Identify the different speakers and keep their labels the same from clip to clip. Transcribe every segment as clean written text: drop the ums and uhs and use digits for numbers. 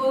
Speaker 1: 2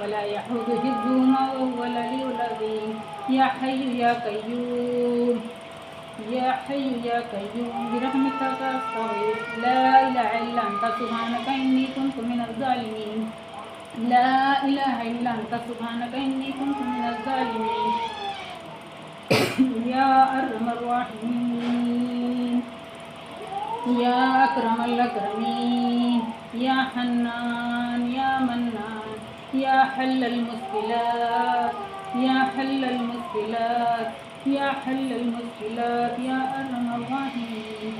Speaker 1: ولا يحوط حفظهما وهو العلي العظيم يا حي يا قيوم يا حي يا قيوم برحمتك أستغيث لا إله إلا أنت سبحانك إني كنت من الظالمين لا إله إلا أنت سبحانك إني كنت من الظالمين يا أرحم الراحمين يا أكرم الأكرمين يا حنان يا منان يا حل المشكلات يا حل المشكلات يا حل المشكلات يا أرحم الراحمين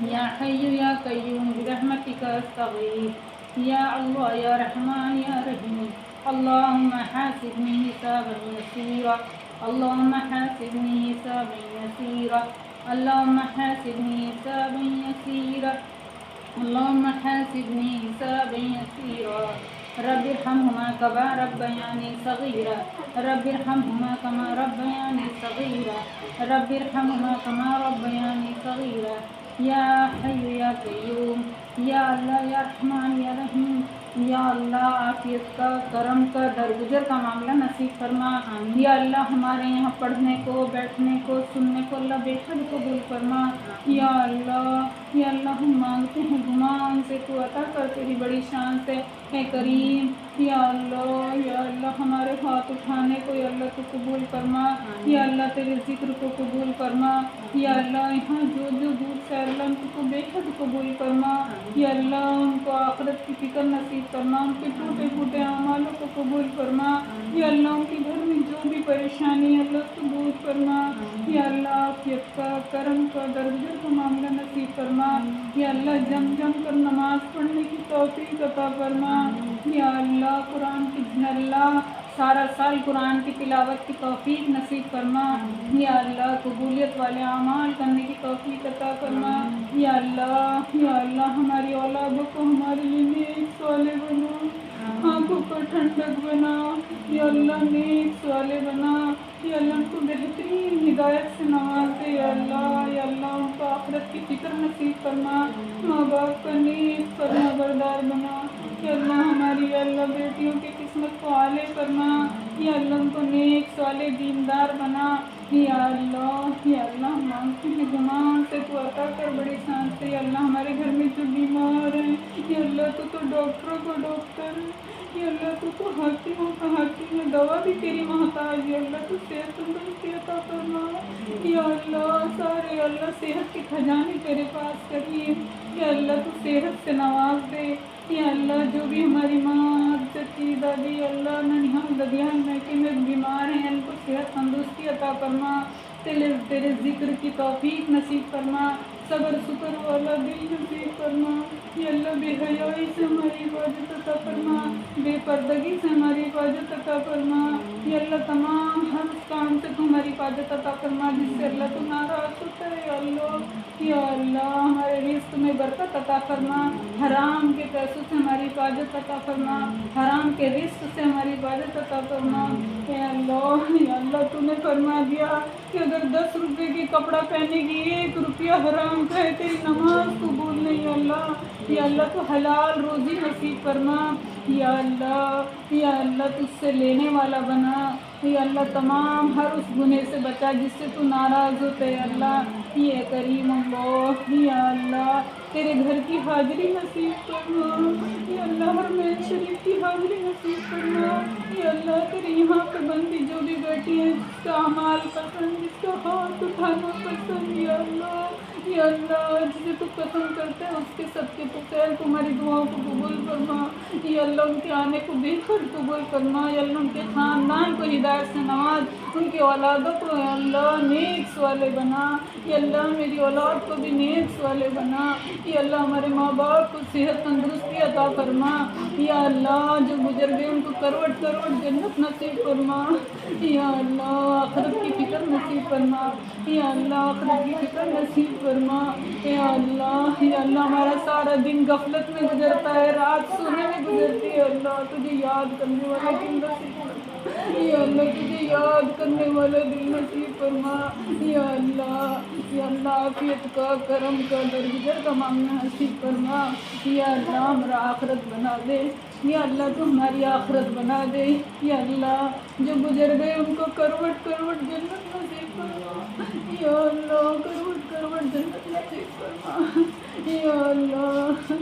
Speaker 1: يا حي يا قيوم برحمتك أستغيث يا الله يا رحمن يا رحيم اللهم حاسبني حسابا يسيرا اللهم حاسبني حسابا يسيرا اللهم حاسبني حسابا يسيرا اللهم حاسبني حسابا يسيرا رب ارحمهما كما ربياني صغيرا رب ارحمهما كما ربياني صغيرا رب ارحمهما كما ربياني صغيرا یا حی یا قیوم یا اللہ یا رحمان یا رحیم یا اللہ عافیت کا کرم کا درگزر کا معاملہ نصیب فرما یا اللہ ہمارے یہاں پڑھنے کو بیٹھنے کو سننے کو اللہ بے حد قبول فرما یا اللہ ہم مانگتے ہیں گمان سے تو عطا کر تیری بڑی شان سے اے کریم یا اللہ ہمارے ہاتھ اٹھانے کو یا اللہ تو قبول فرما یا اللہ تیرے ذکر کو قبول فرما یا اللہ یہاں جو دور سے اللہ ان کو بے حد قبول فرما یا اللہ ان کو آخرت کی فکر نصیب فرما ان کے ٹوٹے پھوٹے اعمالوں کو قبول فرما یا اللہ ان کے گھر میں جو بھی پریشانی ہے اللہ تو دور فرما یا اللہ عافیت کا کرم کا درگزر کا معاملہ نصیب فرما یا اللہ جم کر نماز پڑھنے کی توفیق عطا فرما یا اللہ قرآن کی اللہ سارا سال قرآن کی تلاوت کی توفیق نصیب فرما یا اللہ قبولیت والے اعمال کرنے کی توفیق عطا فرما یا اللہ ہماری اولادوں کو ہمارے لیے نیک صالح بنا آنکھوں کو ٹھنڈک بنا یا اللہ نیک صالح بنا یا اللہ ان کو بہترین ہدایت سے نواز دے یا اللہ ان کو آخرت کی فکر نصیب فرما ماں باپ کا نیک فرما بردار بنا یا اللہ ہماری یا اللہ بیٹیوں کی قسمت کو عالی فرما یا اللہ ان کو نیک صالح دیندار بنا یا اللہ مانگتے ہیں گمان سے تو عطا کر بڑی شان سے یا اللہ ہمارے گھر میں جو بیمار ہیں یا اللہ تو ڈاکٹروں کو ڈاکٹر یا اللہ تو حکیموں کا حکیم ہے دوا بھی تیری محتاج یا اللہ تو صحت تندرستی عطا فرما یا اللہ سارے اللہ صحت کے خزانے تیرے پاس کریے یا اللہ تو صحت سے نواز دے یا اللہ جو بھی ہماری ماں چچی دادی اللہ ننیحال ددیال میکے میں بیمار ہیں ان کو صحت تندرستی عطا فرما تیرے ذکر کی توفیق نصیب فرما صبر شکر والا دل نصیب فرما یا اللہ بے حیائی سے ہماری حفاظت عطا فرما بے پردگی سے ہماری حفاظت عطا فرما یا اللہ تمام ہر اس کام سے تو ہماری حفاظت عطا فرما جس سے اللہ تو ناراض ہوتا ہے یا اللہ ہمارے رزق میں برکت عطا فرما حرام کے پیسوں سے ہماری حفاظت عطا فرما حرام کے رزق سے ہماری حفاظت عطا فرما یا اللہ تو نے فرما دیا کہ اگر 10 روپے کی کپڑا پہنے گی 1 روپیہ حرام کا ہے تیری نماز قبول نہیں یا اللہ تو حلال روزی نصیب فرما یا اللہ تجھ سے لینے والا بنا یا اللہ تمام ہر اس گناہ سے بچا جس سے تو ناراض ہوتے یا اللہ یہ کریم اللہ یا اللہ تیرے گھر کی حاضری نصیب فرما یا اللہ حرمین شریف کی حاضری نصیب فرما یا اللہ تیرے یہاں پہ بندی جو بھی بیٹھی ہے جس کا اعمال پسند جس کا ہاتھ اٹھانا پسند یا اللہ جسے تو پسند کرتے ہیں اس کے سب کے پکیر تمہاری دعاؤں کو قبول فرما یا اللہ ان کے آنے کو بے خود قبول فرما یا اللہ ان کے خاندان کو ہدایت سے نواز ان کی اولادوں کو یا اللہ نیک صالح بنا یا اللہ میری اولاد کو بھی نیک صالح بنا یا اللہ ہمارے ماں باپ کو صحت تندرستی عطا فرما یا اللہ جو گزر گئے ان کو کروڑ جنت نصیب فرما یا اللہ آخرت کی فکر نصیب فرما یا اللہ آخرت کی فکر نصیب فرما یا اللہ ہمارا سارا دن غفلت میں گزرتا ہے رات سونے میں گزرتی ہے اللہ تجھے یاد کرنے والا دن نصیب فرما یا اللہ تجھے یاد کرنے والا دل نصیب فرما، یا اللہ عافیت کا، کرم کا، درگزر کا معاملہ نصیب فرما، یا اللہ ہمارا آخرت بنا دے، یا اللہ تو ہماری آخرت بنا دے، یا اللہ جو گزر گئے ان کو کروٹ کروٹ جنت نصیب فرما، یا اللہ کروٹ کروٹ جنت نصیب فرما، یا اللہ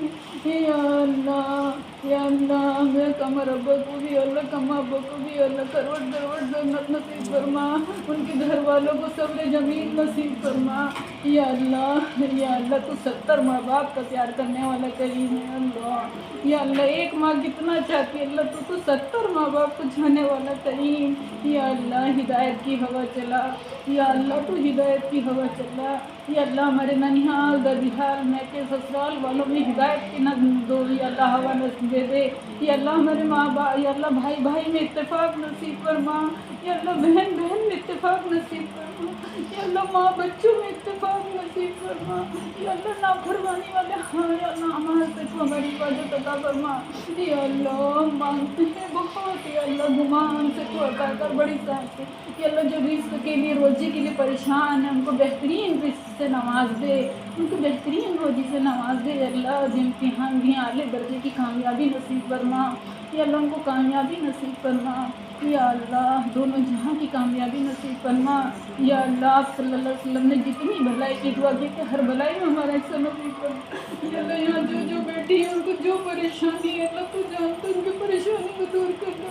Speaker 1: یا اللہ یا اللہ میں کمر ابا کو بھی، اللہ کما ابا کو بھی اللہ کروڑ کروڑ جنت نصیب فرما، ان کے گھر والوں کو صبر جمیل نصیب فرما، یا اللہ تو 70 ماں باپ کا پیار کرنے والا کریم ہے اللہ، یا اللہ ایک ماں کتنا چاہتی ہے اللہ، تو 70 ماں باپ کو چاہنے والا کریم، یا اللہ ہدایت کی ہوا چلا، یا اللہ تو ہدایت کی ہوا چلا، یا اللہ ہمارے ننیحال ددیحال میکے سسرال والوں میں ہدایت کی نہ دو، یا اللہ ہوا نصیب دے دے، یا اللہ ہمارے ماں باپ، یا اللہ بھائی بھائی میں اتفاق نصیب فرما، یا اللہ بہن بہن میں اتفاق نصیب فرما، یا اللہ ماں بچوں میں اتفاق نصیب فرما، یا اللہ نافرمانی والے یا اللہ ہمارے سے ہماری حفاظت عطا فرما، یا اللہ مانگتے ہیں بہت، یا اللہ گمان سے تو عطا کر بڑی ساتھ سے، یا اللہ جو رزق کے لیے روزی کے لیے پریشان ہیں ان کو بہترین رزق سے نواز دے، ان کو بہترین روزی سے نواز دے، یا اللہ جو امتحان بھی اعلیٰ درجے کی کامیابی نصیب فرما، یا اللہ ان کو کامیابی نصیب فرما، یا اللہ دونوں جہاں کی کامیابی نصیب فرما، یا اللہ آپ صلی اللہ علیہ وسلم نے جتنی بھلائی کی دعا کی کہ ہر بھلائی میں ہمارا حصہ نصیب فرما، یا اللہ یہاں جو بیٹھی ہیں ان کو جو پریشانی ہے اللہ تو جانتا ان کی پریشانی کو دور کر دے،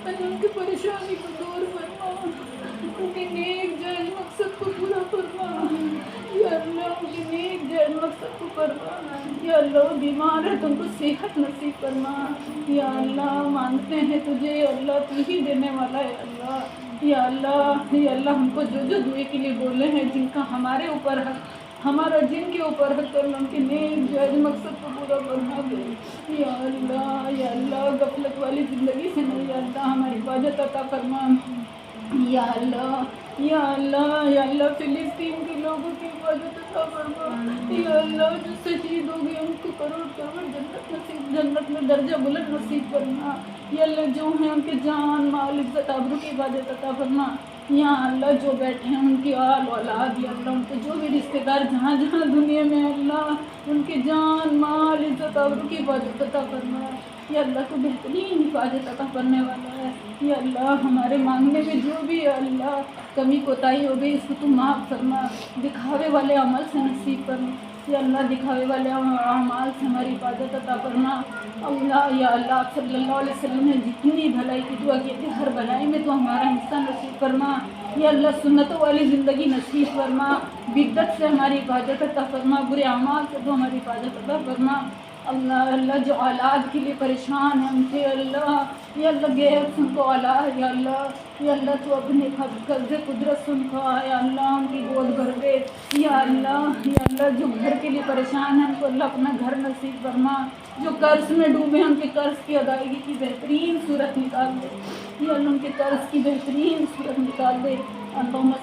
Speaker 1: اللہ ان کی پریشانی کو دور فرما، ان کے نیک جائز مقصد کو پورا فرما، یا اللہ ان کے نیک جائز مقصد کو فرما، یا اللہ وہ بیمار ہے تو ان کو صحت نصیب فرما، یا اللہ مانگتے ہیں تجھے، یا اللہ تو ہی دینے والا ہے اللہ، یا اللہ ہم کو جو دعائیں کے لیے بولے ہیں جن کا ہمارے اوپر ہے، ہمارا جن کے اوپر ہے تو اللہ ان کے نیک جائز مقصد کو پورا فرما دے، یا اللہ غفلت والی زندگی سے نہیں، یا اللہ ہماری حفاظت عطا فرما، یا اللہ فلسطین کے لوگوں کی حفاظت عطا فرما، یا اللہ جو شہید ہو گئے ان کو کروڑ کروڑ جنت نصیب، جنت میں درجہ بلند نصیب فرما، یا اللہ جو ہیں ان کے جان مال عزت آبرو کی حفاظت عطا فرما، یا اللہ جو بیٹھے ہیں ان کی آل اولاد، یا اللہ ان کے جو بھی رشتہ دار جہاں جہاں دنیا میں اللہ ان کے جان مال عزت آبرو کی حفاظت عطا فرما، یا اللہ کو بہترین حفاظت عطا کرنے والا ہے، یا اللہ ہمارے مانگنے میں جو بھی اللہ کمی کوتاہی ہو گئی اس کو تم معاف فرما، دکھاوے والے عمل سے نصیب فرما، یا اللہ دکھاوے والے اعمال سے ہماری حفاظت عطا فرما، اللہ یا اللہ آپ صلی اللہ علیہ وسلم نے جتنی بھلائی کی دعا کی تھی ہر بھلائی میں تو ہمارا حصہ نصیب فرما، یا اللہ سنتوں والی زندگی نصیب فرما، بدعت سے ہماری حفاظت عطا فرما، برے اعمال سے تو ہماری حفاظت عطا فرما، اللہ جو اولاد کے لیے پریشان ہیں ان کے اللہ یا اللہ غیر سن کو اولاد، یا اللہ تو اپنے قبض قدرت سن کو، یا اللہ ان کی گود بھر دے، یا اللہ جو گھر کے لیے پریشان ہیں ان کو اللہ اپنا گھر نصیب فرما، جو قرض میں ڈوبے ہیں ان کے قرض کی ادائیگی کی بہترین صورت نکال دے، یا اللہ ان کے قرض کی بہترین صورت نکال دے، اللهم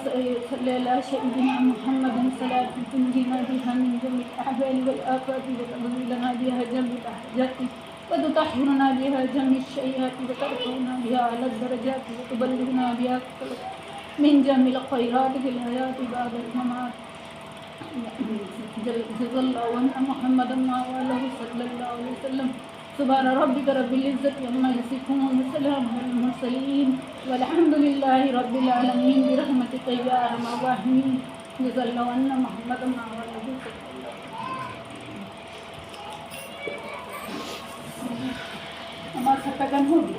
Speaker 1: صل على سيدنا محمد صلاة تنجينا بها من جميع الأحوال والآفات وتقضي لنا بها جميع الحاجات وتطهرنا بها جميع السيئات وترفعنا بها على الدرجات وتبلغنا بها من جميع الخيرات في الحياة بعد الممات، جزا الله عنا محمدا وآله صلى الله عليه وسلم، سبحان ربك رب العزة عما يصفون وسلام على المرسلين والحمد لله رب العالمين برحمتك يا أرحم الراحمين، جزا الله عنا محمدا وآله صلى الله عليه وسلم۔ ہمارا ختم ہو گیا۔